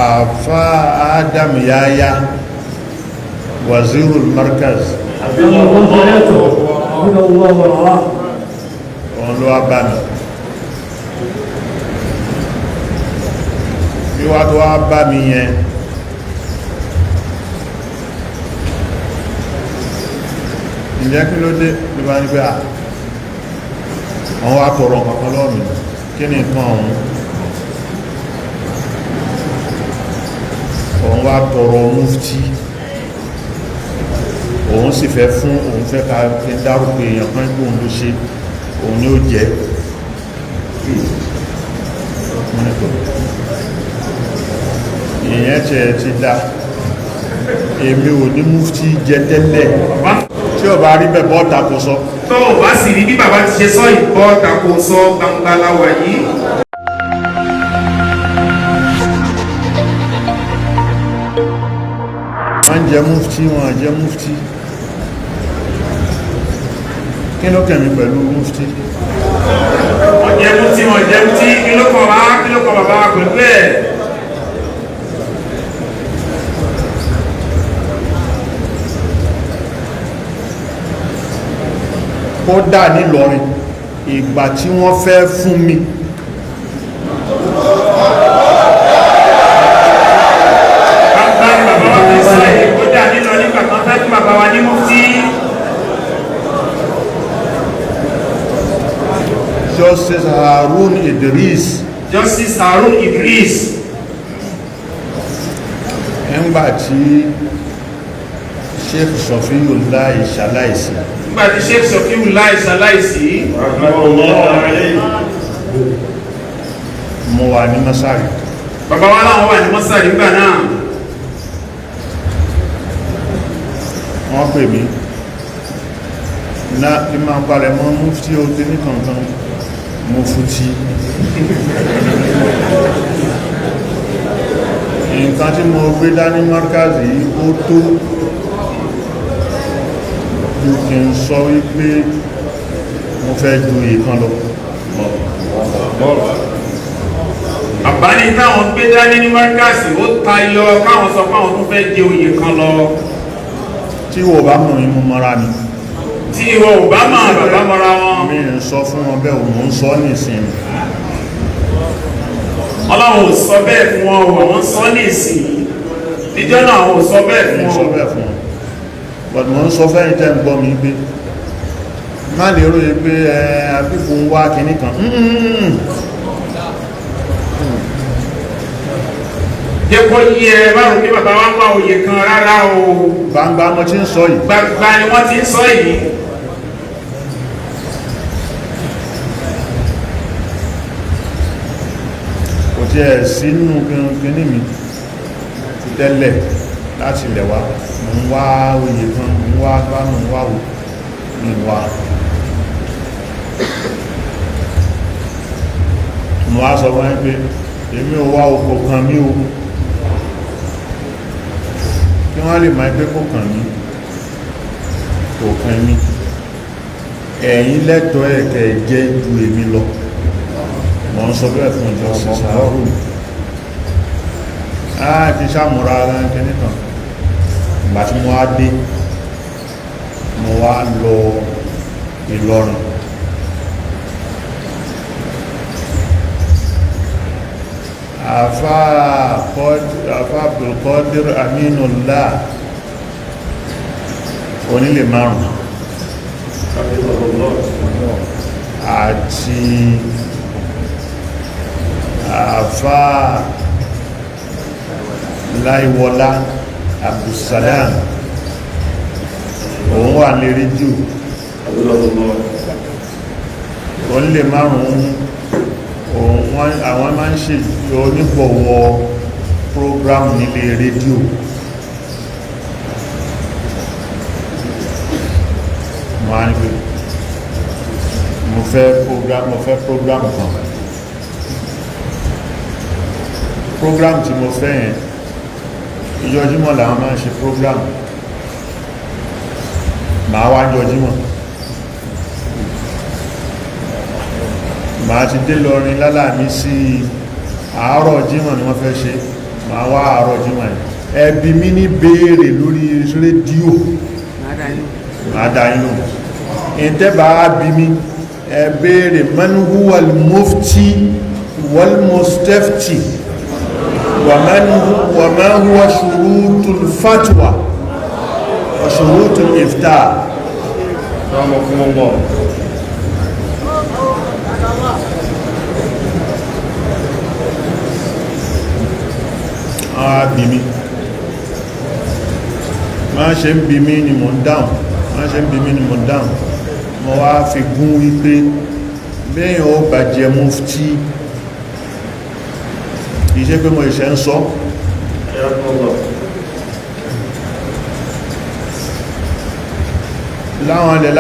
Alfa Adam Yayah Wazirul Markaz òun ló wá bá mi bí wá tó wá bá mi yẹn ìjẹ́ kí ló dé ló bá ní pé àwọn wá tọrọ kankan lọ́mí kí ni nǹkan òun wá tọrọ mufti òun sì fẹ́ fún òun fẹ́ ká kí n dárúkọ èèyàn kan gbóhun ló ṣe òun ni ó jẹ́ ìyẹn ti dá èmi ò ní mufti jẹ tẹ́lẹ̀ tí ó bá rí bẹ́ẹ̀ bọ́ọ̀tà kò sọ tó o bá sì rí bí bàbá ti ṣe sọ ìbọ́ọ̀tà kò sọ gbangba láwà yìí. wọ́n jẹ mufti wọ́n jẹ mufti kí ló kẹ̀mí pẹ̀lú mufti wọ́n jẹ mufti wọ́n jẹ mufti kí ló kọ̀ wá kí ló kọ̀ bàbá wa pẹ̀lú ẹ̀. kódà nílọrin ìgbà tí wọ́n fẹ́ fún mi Justice Harun Idris nígbà tí Sheikh Habeebullahi ṣaláìsí nígbàtí Sheikh Habeebullahi ṣaláìsí mo wà ní Masari bàbá wa láwọn wà ní Masari nígbà náà wọ́n pè mí náà kí máa palẹ̀ mọ́ mufti ó tí ní kankan Mufti nǹkan tí mo gbé dání markazi ó tó ju kí n sọ wípé mo fẹ́ ju ìkan lọ àbáni táwọn gbé dání ní markazi ó tayọ káwọn sọ pé àwọn tó fẹ́ jẹ oyè kan lọ tí wò bá mọ̀ ní mo mọ́ra ni tí ìwọ ò bá máa bàbá mọ́ra wọn mi ń sọ fún wọn bẹ́ẹ̀ òun sọ ní ìsinmi ọlọ́run ò sọ bẹ́ẹ̀ fún wọn wọ́n sọ ní ìsìn níjọ́ náà ò sọ bẹ́ẹ̀ fún wọn but mo ń sọ fẹ́yìn tẹ́ ń gbọ́ mi pé má lè rò pé àbíkù ń wá kìíní kan jẹ́ kó yí ẹ bárùn kí bàbá wá wá òye kan rárá o gbangba mo ti ń sọ yìí gbangba ni wọ́n ti ń sọ yìí kò tí ẹ̀ sínú kìíní mi ti tẹ́lẹ̀ láti ilẹ̀ wá mo ń wá òye kan mo ń wá bá mo ń wá wò ní wá mo wá sọ wọ́n pé èmi ò wá oko kan mí o kí wọ́n lè máa gbé kó kàn mí kò kàn mí ẹ̀yin lẹ́tọ̀ọ́ ẹ̀kẹ́ jẹ́ ju èmi lọ wọ́n sọ bẹ́ẹ̀ fún ìjọ sísàárù ti sàmúra ránṣẹ́ nìkan ìgbà tí mo wá dé mo wá lọ Ìlọrin Alfa Abdulkadir Aminullah onílé márùn àti Alfa Láìwọlá Abdulsalam òun wà ní rédíò onílé márùn àwọn máa ń ṣe onígbọ̀wọ́ program nílé rédíò máa ń gbé mo fẹ́ program kan program tí mo fẹ́ yẹn ìjọjímọ̀ làwọn máa ń ṣe program máa wá jọjímọ̀ máa ti dé lọrin lálàmí sí àárọ̀ jímọ̀ ni wọ́n fẹ́ ṣe ma wá àárọ̀ jímọ̀ ẹbí mi ní béèrè lórí rédíò àdáyínú ìtẹ́bà bí mi ẹ béèrè man huwa al-mufti wal-mustafti wa ma huwa shurutul fatwa wa shurutul ifta rahmakumullah. Bí mi máa ṣe ń bí mi ni mo ń dáhùn mo wá fi gún wípé bẹ́yìn ó bá jẹ mufti iṣẹ́ pé mo ìṣẹ́ ń sọ láwọn ilẹ̀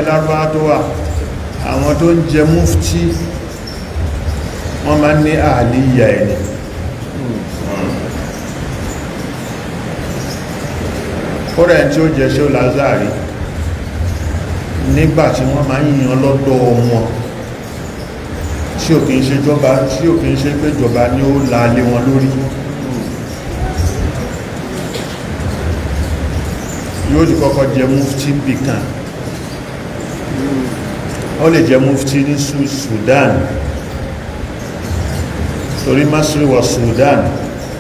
lárúbá tó wà àwọn tó ń jẹ mufti wọ́n máa ń ní àlíyà ẹni kódà tí ó jẹ́ ṣe ó lázàrí nígbàtí wọ́n máa ń yìnyàn lọ́dọ̀ wọn tí ò kí ń ṣe jọba tí ò kí ń ṣe pé jọba ní ó láalé wọn lórí yóò di kọ́kọ́ jẹ mufti bìkan ó lè jẹ mufti ní Sudan torí Masri wà Sudan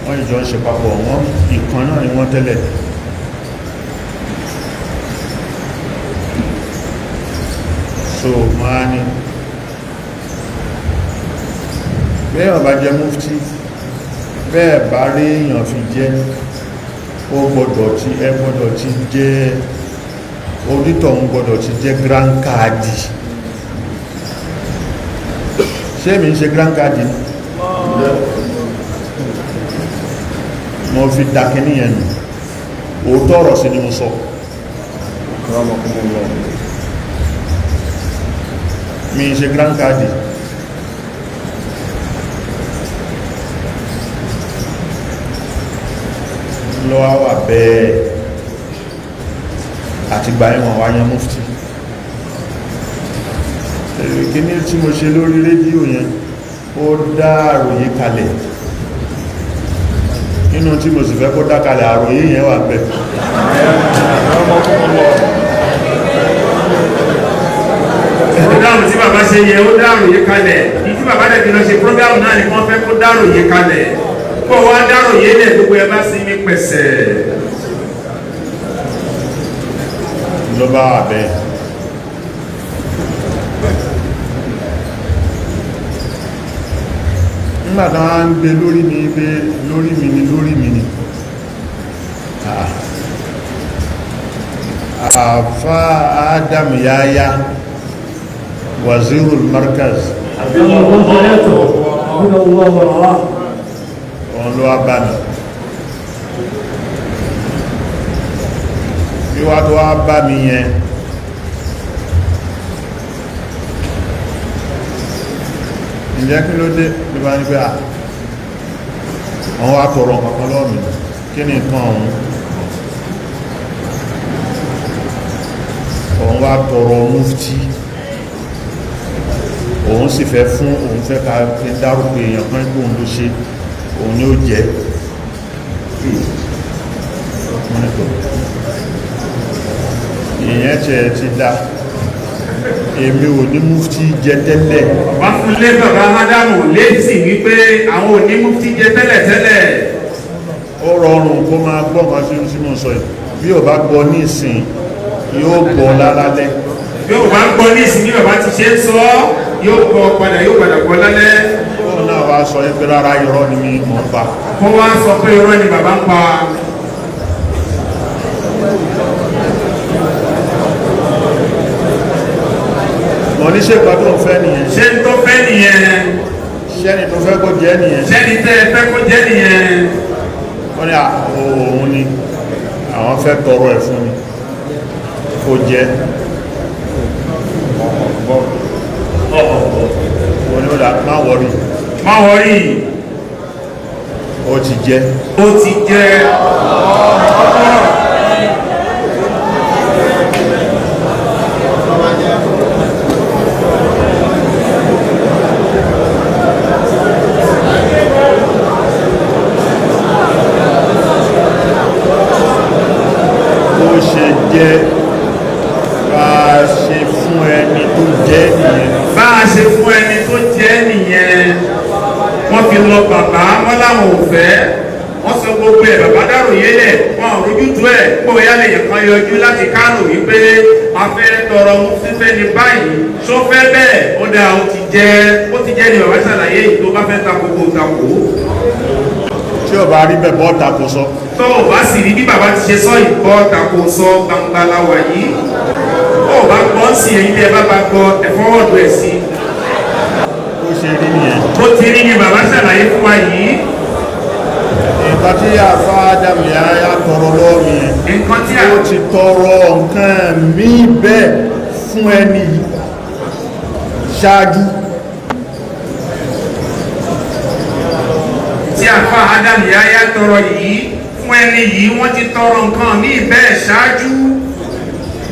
wọ́n ìjọ ń ṣe papọ̀ wọ́n ìkan náà ni wọ́n tẹ́lẹ̀ so máa ní bẹ́ẹ̀ ọba jẹ mufti bẹ́ẹ̀ bá rí èèyàn fi jẹ́ ó gbọ́dọ̀ tí ẹ gbọ́dọ̀ tí jẹ́ onítọ̀ ń gbọ́dọ̀ tí jẹ́ grand cardi ṣé mi ń ṣe grand cardi mo fi dákẹ́ níyẹn nù òótọ́ ọ̀rọ̀ sí ni mo sọ mi ń ṣe grand cardi lọ́wọ́ wà bẹ́ẹ̀ àti gbà ẹ̀wọ̀n wáyán mufti kíní tí mo ṣe lórí rédíò yẹn ó dá àròyé kalẹ̀ nínú tí mo sì fẹ́ kó dá kalẹ̀ àròyé yẹn wà bẹ́ẹ̀ program tí bàbá ṣe yẹ ó dá àròyé kalẹ̀ ní tí bàbá dẹ̀ fi lọ ṣe program náà ni wọ́n fẹ́ kó dá àròyé kalẹ̀ kó wá dárò yé lẹ̀ gbogbo ẹ bá sí ní pẹ̀sẹ̀ lọ́bá àbẹ́ nígbàtá wá ń gbé lórí mi pé lórí mi ni Alfa Adam Yayah Wazirul Markaz òun ló wá bá mi bí wá tó wá bá mi yẹn ǹjẹ́ kí ló dé ló bá ní pé àwọn wá tọrọ kankan lọ́wọ́ mi kí ni nǹkan òun wá tọrọ mufti òun sì fẹ́ fún òun fẹ́ ká dárúkọ èèyàn kan gbóhun ló ṣe òun ni ó jẹ́ ìyẹn tẹ́ ti dá èmi ò ní mufti jẹ tẹ́lẹ̀ wọ́n fún lé bàbá Ádámù létí wípé àwọn ò ní mufti jẹ tẹ́lẹ̀ tẹ́lẹ̀ ó rọrùn kó máa gbọ́ máa fi tí mo sọ yìí bí ò bá gbọ́ ní ìsìn yóò gbọ́ lálálẹ́ bí ò bá gbọ́ ní ìsìn bí bàbá ti ṣe ń sọ yóò padà gbọ́ lálẹ́ ó náà wá sọ pé rárá irọ́ ni mi mọ̀ pa kó wá sọ pé irọ́ ni bàbá ń pa mọ̀ ní ṣe ìgbà tó fẹ́ nìyẹn ṣe ń tó fẹ́ nìyẹn ṣẹ́ni tó fẹ́ kó jẹ́ nìyẹn ṣẹ́ni tẹ́ fẹ́ kó jẹ́ nìyẹn wọ́n ní òun ni àwọn fẹ́ tọrọ ẹ̀ fún mi kó jẹ́ wọ́n ní ó dá má wọ́rí ó ti jẹ́ jẹ́ bá a ṣe fún ẹni tó jẹ́ nìyẹn. Bá a ṣe fún ẹni tó jẹ́ nìyẹn. Wọ́n fi lọ bàbá wọn láwọn ò fẹ́. Wọ́n sọ gbogbo ẹ̀ bàbá dárò yé lẹ̀. Wọ́n rójútu ẹ̀ bóyá lè yẹn kan yọjú láti Kánò wípé a fẹ́ tọrọ Mufti fẹ́ ní báyìí. Ṣó fẹ́ bẹ́ẹ̀ ó dáa ó ti jẹ́ ni bàbá ṣàlàyé yìí tó bá fẹ́ takò kó takò. Tí o bá rí bẹ́ẹ̀ bọ́ tako sọ. Tó o bá sì rí bí bàbá ti ṣe sọ ìbọ́ tako sọ gbangba láwà yìí. Ó bá gbọ́ sí èyí tẹ́ bá gbọ́ ẹ̀fọ́wọ́dù ẹ̀ sí. Ó ṣe rí nìyẹn. Ó ti rí ni bàbá ṣàlàyé fún wa yìí. Nǹkan tí Alfa Adam Yayah tọrọ lọ́wọ́ mi yẹn. Nǹkan tí ó ti tọrọ nǹkan mí bẹ́ẹ̀ fún ẹni ṣáájú. Tí Alfa Adam Yayah tọrọ yìí fún ẹni yìí wọ́n ti tọrọ nǹkan mí bẹ́ẹ̀ ṣáájú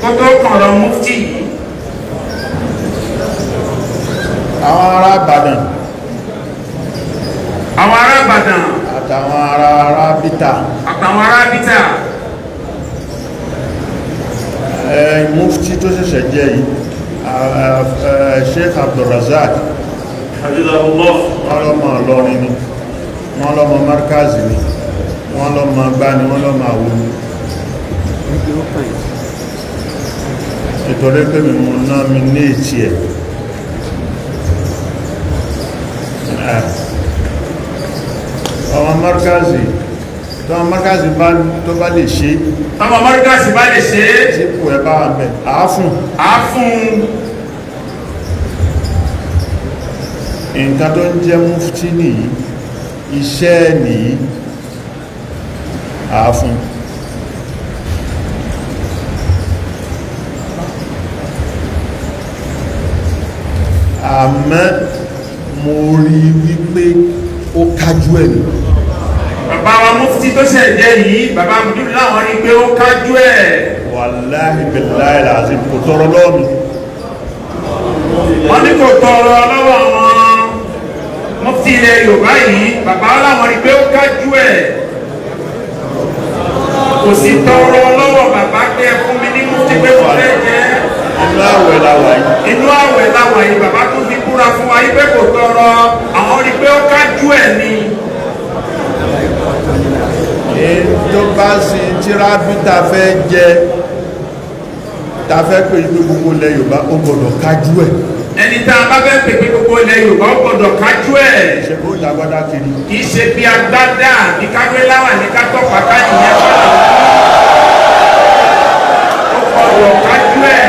kó tó kọ̀rọ̀ Mufti yìí. Àwọn ará Ìbàdàn. Àwọn ará Ìbàdàn. Àtàwọn ará Bítà. Àtàwọn ará Bítà. Mufti tó ṣẹ̀ṣẹ̀ jẹ́ yìí Sheikh Abdulrazak Habibulahi. wọ́n lọ́mọ Ìlọrin ni wọ́n lọ́mọ Markazi ni wọ́n lọ́mọ Gbani wọ́n lọ́mọ Àwòrán ìtọ́lé pé mi mú náà mi ní ètì ẹ̀ ọmọ Markazi tó bá lè ṣe ọmọ Markazi bá lè ṣe tí kò ẹ bá wà bẹ̀ àáfún nǹkan tó ń jẹ́ Mufti nìyí iṣẹ́ nìyí àáfún àmọ́ mo rí wípé ó kájú ẹ̀ nù. Bàbá wa Mufti tó ṣẹ̀ jẹ́ yìí bàbá Mùdúrú láwọn rí pé ó kájú ẹ̀. Wàláhì billahi làzim kò tọrọ lọ́wọ́ mi. Wọ́n ní kò tọrọ lọ́wọ́ àwọn Mufti ilẹ̀ Yorùbá yìí bàbá láwọn rí pé ó kájú ẹ̀. Kò sí tọrọ lọ́wọ́ bàbá pé ẹ fún mi ní Mufti pé mo fẹ́ jẹ́. Inú àwẹ̀ làwà yìí. Inú àwẹ̀ làwà yìí bàbá tún fi búra fún wa yí pé kò tọrọ àwọn rí pé ó kájú ẹ̀ ni. Tó bá sí tírábí ta fẹ́ jẹ ta fẹ́ pè ní gbogbo ilẹ̀ Yorùbá ó gbọ́dọ̀ kájú ẹ̀. Ẹni tá a bá fẹ́ pè pé gbogbo ilẹ̀ Yorùbá ó gbọ́dọ̀ kájú ẹ̀. Ṣé kó dàgbádá kiri? Kì í ṣe bí agbádá ní káwé láwà ní ká tọ́ pàtà nìyẹn wà. Ó gbọ́dọ̀ kájú ẹ̀.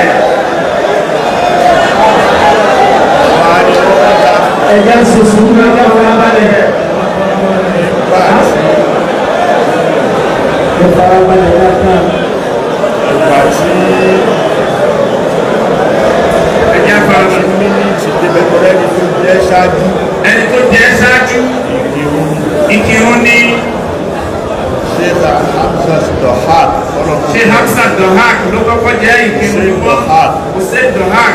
Ẹ̀jẹ̀ ń ṣe sùúrù ẹgbẹ́ wọn lábálẹ̀. Ìfarabalẹ̀ dáadáa. Ìgbà tí Ẹ̀jẹ̀ àfarabalẹ̀. mínísì débẹ̀kọ́rẹ́ ni tó jẹ́ ṣáájú. Ẹni tó jẹ́ ṣáájú. Ìkírun ni. Sheikh Hamzat Dohak. Sheikh Hamzat Dohak ló kọ́kọ́ jẹ́ ìkírun wọn. Hussein Dohak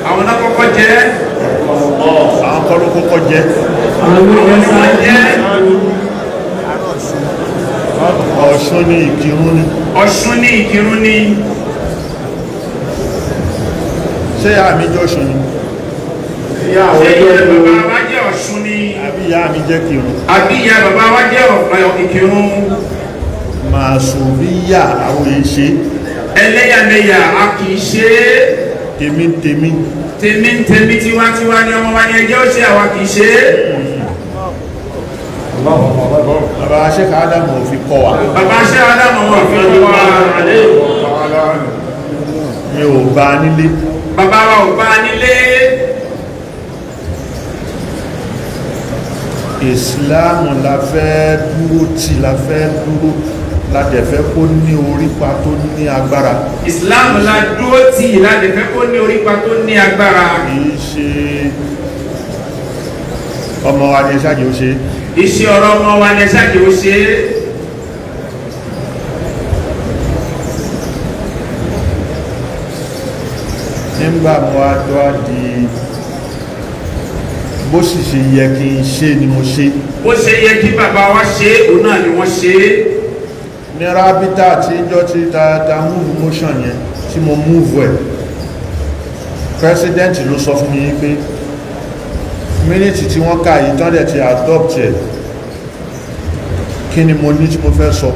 àwọn náà kọ́kọ́ jẹ́. Àwọn kọ́ ló kọ́kọ́ jẹ́. Àwọn ni wọ́n jẹ́. Ọ̀ṣun ní Ìkírun ni. Ọ̀ṣun ní Ìkírun ni. Ṣé ìyá mi jẹ́ Ọ̀ṣun ni? Ṣé ìyá bàbá wa jẹ́ Ọ̀ṣun ni? Àbí ìyá mi jẹ́ Kírun? Àbí ìyá bàbá wa jẹ́ Ìkírun? Màsùbíyà àwọn èyí ṣe. Ẹlẹ́yàmẹ̀yà a kì í ṣe é. Tèmi. Tèmi tiwantiwa ni ọmọ wa ni ẹjẹ́ ó ṣe àwa kì í ṣe é. Bàbá Sheikh Adam ò fi kọ́ wa. Bàbá Sheikh Adam ò fi kọ́ wa. Mi ò bá nílé. Bàbá wa ò bá nílé. Ìsìláàmù la fẹ́ dúró tì, la fẹ́ dúró ládẹ̀fẹ́ kó ní orípa tó ní agbára. Ìsìláàmù la dúró tì ládẹ̀fẹ́ kó ní orípa tó ní agbára. Kìí ṣe ọmọ wa ní ẹ̀ṣáàjì ó ṣe. Iṣẹ́ ọ̀rọ̀ ọmọ wa ní ẹ̀ṣáàjì ó ṣe. Nígbà mo wá tó á di bó sì ṣe yẹ kí n ṣe ni mo ṣe. Bó ṣe yẹ kí bàbá wa ṣe òun náà ni wọ́n ṣe. ní rábítà tí ìjọ tí ta move motion yẹn tí mo move ẹ̀ president ló sọ fún mi pé mínítì tí wọ́n ká yìí tán dẹ̀ ti adopt ẹ̀ kí ni mo ní tí mo fẹ́ sọ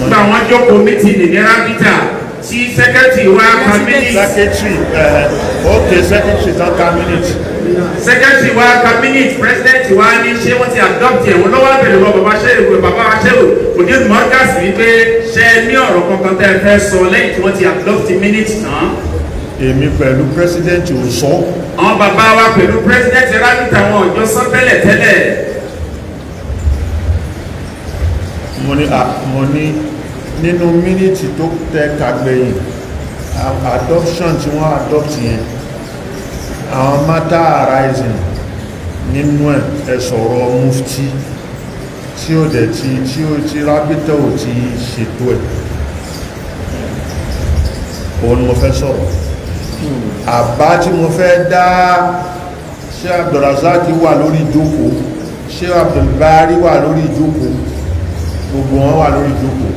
nígbà wọn jókòó mítìnì ní rábítà tí sẹ́kẹ́tì wá ka mínítì secretary tán ká mínítì sẹ́kẹ́tì wá ka mínítì president wá ní ṣé wọ́n ti adopt ẹ̀ wọ́n lọ́wọ́ bẹ̀rẹ̀ lọ bàbá aṣẹ́wò kò ní mọ́rkàsì wípé ṣe ní ọ̀rọ̀ kankan tẹ́ fẹ́ sọ lẹ́yìn tí wọ́n ti adopt mínítì tán. èmi pẹ̀lú president ò sọ. àwọn bàbá wa pẹ̀lú president rábítà wọn ọjọ́ sọ tẹ́lẹ̀. mo ní nínú mínítì tó tẹ kàgbẹ̀yìn adoption tí wọ́n adopt yẹn àwọn matter arising nínú ẹ̀ sọ̀rọ̀ mufti tí ó dẹ̀ tí rábítà ò ti ṣètò ẹ̀ òun ni mo fẹ́ sọ̀rọ̀ àbá tí mo fẹ́ dá ṣé Abdulrazak wà lórí ìjókòó ṣé Abdulbari wà lórí ìjókòó gbogbo wọn wà lórí ìjókòó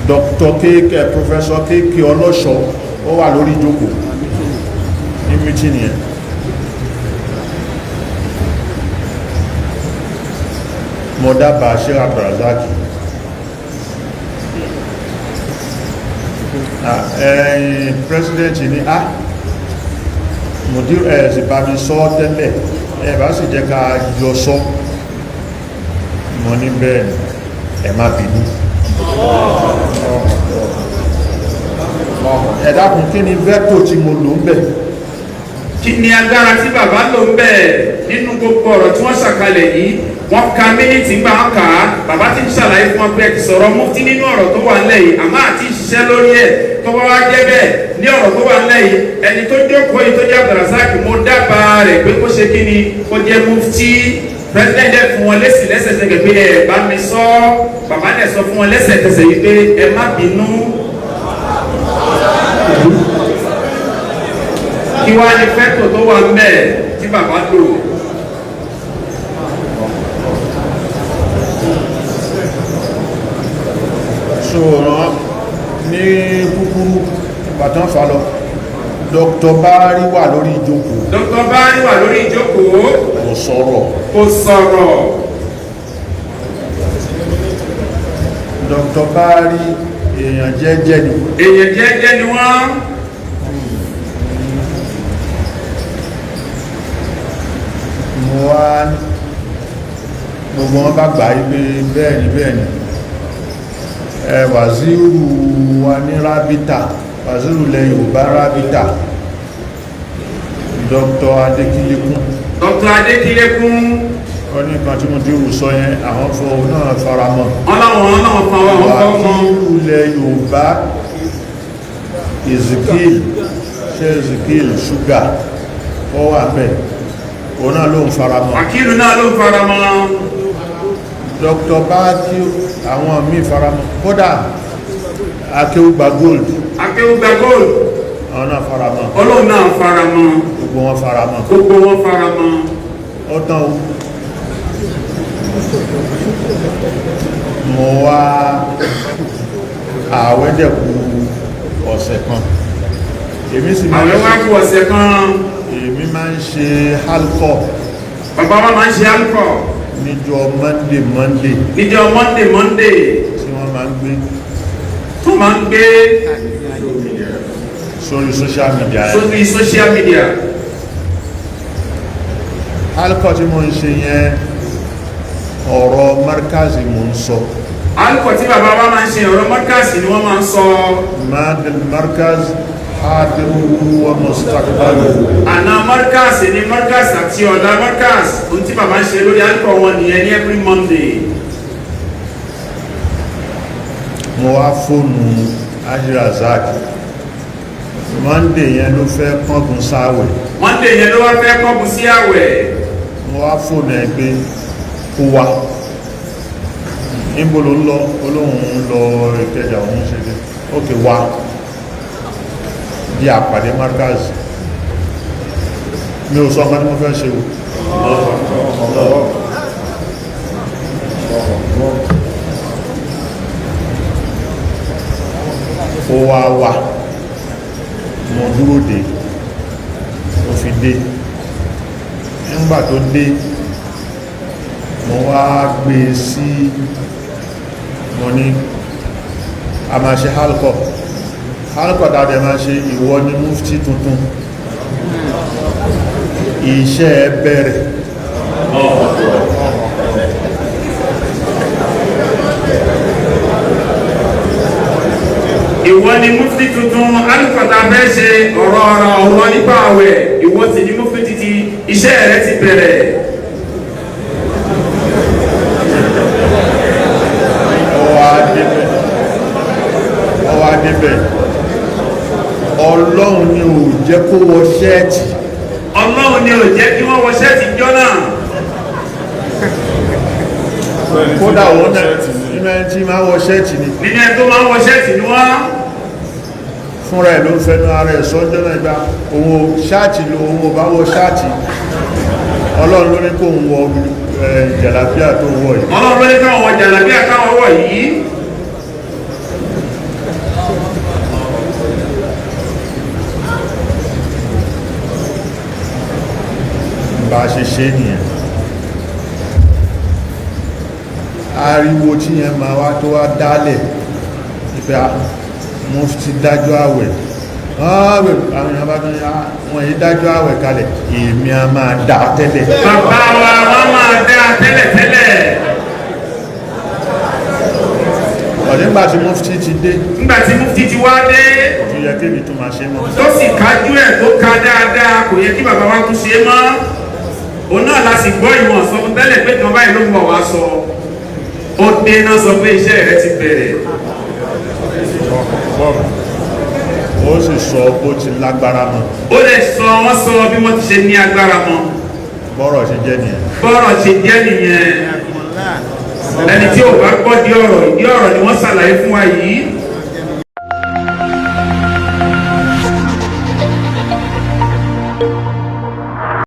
Dr. kéèké Professor kéèké ọlọ́ṣọ́ ó wà lórí ìjókòó ní mítínì ẹ̀ mo dábàá ṣé Abdulrazak president ní mùdírù sì bá mi sọ tẹ́lẹ̀ bá sì jẹ́ ká jọ sọ mo ní bẹ́ẹ̀ ẹ má bínú ẹ dákun kí ni veto tí mo lò ń bẹ̀ kí ni agbára tí bàbá lò ń bẹ̀ nínú gbogbo ọ̀rọ̀ tí wọ́n ṣàkalẹ̀ yìí wọ́n ka mínítì gbà ń kà á bàbá ti ń ṣàlàyé fún wọn pé ẹ ti sọ̀rọ̀ mufti nínú ọ̀rọ̀ tó wà ńlẹ̀ yìí àmọ́ àti ìṣiṣẹ́ lórí ẹ̀ tó bá wá jẹ́ bẹ́ẹ̀ ní ọ̀rọ̀ tó wà ńlẹ̀ yìí ẹni tó jókòó yìí tó jẹ́ Abdulrazak mo dábàá rẹ̀ pé kó ṣe kí ni kó jẹ́ mufti president dẹ̀ fún wọn lẹ́sẹ̀kẹsẹ̀ pé ẹ bá mi sọ bàbá dẹ̀ sọ fún wọn lẹ́sẹ̀kẹsẹ̀ yìí pé ẹ má bínú kí wá ní fẹ́tò tó wà ńbẹ̀ tí bàbá lò. ṣòro ní kúkúrú bàtán falọ Dr. Bari wà lórí ìjókòó. Dr. Bari wà lórí ìjókòó. Kò sọ̀rọ̀. Kò sọ̀rọ̀. Dr. Bari èèyàn jẹ́jẹ́ ni. Èèyàn jẹ́jẹ́ ni wọ́n. Mo wá gbogbo wọn bá gbà yí pé bẹ́ẹ̀ni wàzírù wa ní rábítà wàzírù lẹ Yorùbá rábítà Dr. Adékílékún wọ́n ní kan tí mo dúró sọ yẹn àwọn fọ́ náà faramọ́ wàzírù lẹ Yorùbá Ezekiel ṣúgà ó wà bẹ́ẹ̀ òun náà ló ń faramọ́ wàkílù náà ló ń faramọ́ Dr. Baki àwọn míì faramọ́ kódà akéwùgbà gold àwọn náà faramọ́ ọlọ́run náà faramọ́ gbogbo wọn faramọ́ ó tán o mo wá àwẹ́dẹ̀kù ọ̀sẹ̀ kan èmi sì máa èmi máa ń ṣe halkọ bàbá wa máa ń ṣe halkọ níjọ́ monday tí wọ́n máa ń gbé sórí social media halkọ tí mo ń ṣe yẹn ọ̀rọ̀ markazi mo ń sọ halkọ tí bàbá wa máa ń ṣe ọ̀rọ̀ markazi ni wọ́n máa ń sọ markaz hadiruhu wa mustaqbaluhu àná markaz ní markaz àti ọ̀la markaz ohun tí bàbá ń ṣe lórí halkọ wọn nìyẹn ní every Monday. mo wá fóònù Abdulrazak Monday yẹn ló fẹ́ kọ́gùn sáwẹ̀ sí àwẹ̀ mo wá fóònù ẹ̀ pé kó wá níbo ló ń lọ olóhùn ń lọ Ìkẹjà òun ṣe dé ókè wá bí àpàdé markaz mi ò sọ ọmọ tí mo fẹ́ ṣe o ó wá wà mo dúró dé ó fi dé nígbà tó dé mo wá gbé sí mo ní a máa ṣe halkọ̀ dáadẹ́ máa ṣe ìwọ ni mufti tuntun iṣẹ́ bẹ̀rẹ̀ ìwọ ni mufti tuntun alùpàtà fẹ́ ṣe ọ̀rọ̀ nípa àwẹ̀ ìwọ sì ni mufti títí iṣẹ́ rẹ̀ ti bẹ̀rẹ̀. ọwọ́ adébẹ̀ ọlọ́run ni ò jẹ́ kó wọ ṣẹ́ẹ̀tì ọlọ́run ni ò jẹ́ kí wọ́n wọ ṣẹ́ẹ̀tì jọ́ náà. kódà wọ́n náà nínú ẹni tí máa wọ ṣẹ́ẹ̀tì ni nínú ẹni tó máa wọ ṣẹ́ẹ̀tì ni wọ́n fúnra ẹ̀ ló ń fẹnu ara ẹ̀ sọ́jọ́ náà gba òun ṣáàtì ló òun bá wọ ṣáàtì ọlọ́run ló ní kó ń wọ jàlábíà tó wọ̀ yìí ọlọ́run ló ní káwọn wọ jàlábíà káwọn wọ̀ yìí. bá a ṣe ṣe nìyẹn ariwo tí yẹn máa wá tó wá dálẹ̀ ìfẹ́ mufti dájọ́ àwẹ̀ àwọn èèyàn bá tún yá wọ́n yí dájọ́ àwẹ̀ kalẹ̀ èmi a máa dá tẹ́lẹ̀ bàbá wa wọ́n máa dá tẹ́lẹ̀ nígbà tí mufti ti dé nígbà tí mufti ti wá dé tó yẹ kébi tó máa ṣe mọ́ tó sì kájú ẹ̀ tó ká dáadáa kò yẹ kí bàbá wa tún ṣe mọ́ òun náà la sì gbọ́ ìwọ̀n sọ fún tẹ́lẹ̀ pé kan báyìí ló ń bọ̀ wá sọ ó dé náà sọ pé iṣẹ́ rẹ ti bẹ̀rẹ̀ ó sì sọ bó ti lágbára mọ́ ó lè sọ wọ́n sọ bí wọ́n ti ṣe ní agbára mọ́ bọ́rọ̀ ṣe jẹ́ nìyẹn ẹni tí ò bá gbọ́ di ọ̀rọ̀ ni wọ́n ṣàlàyé fún wa yìí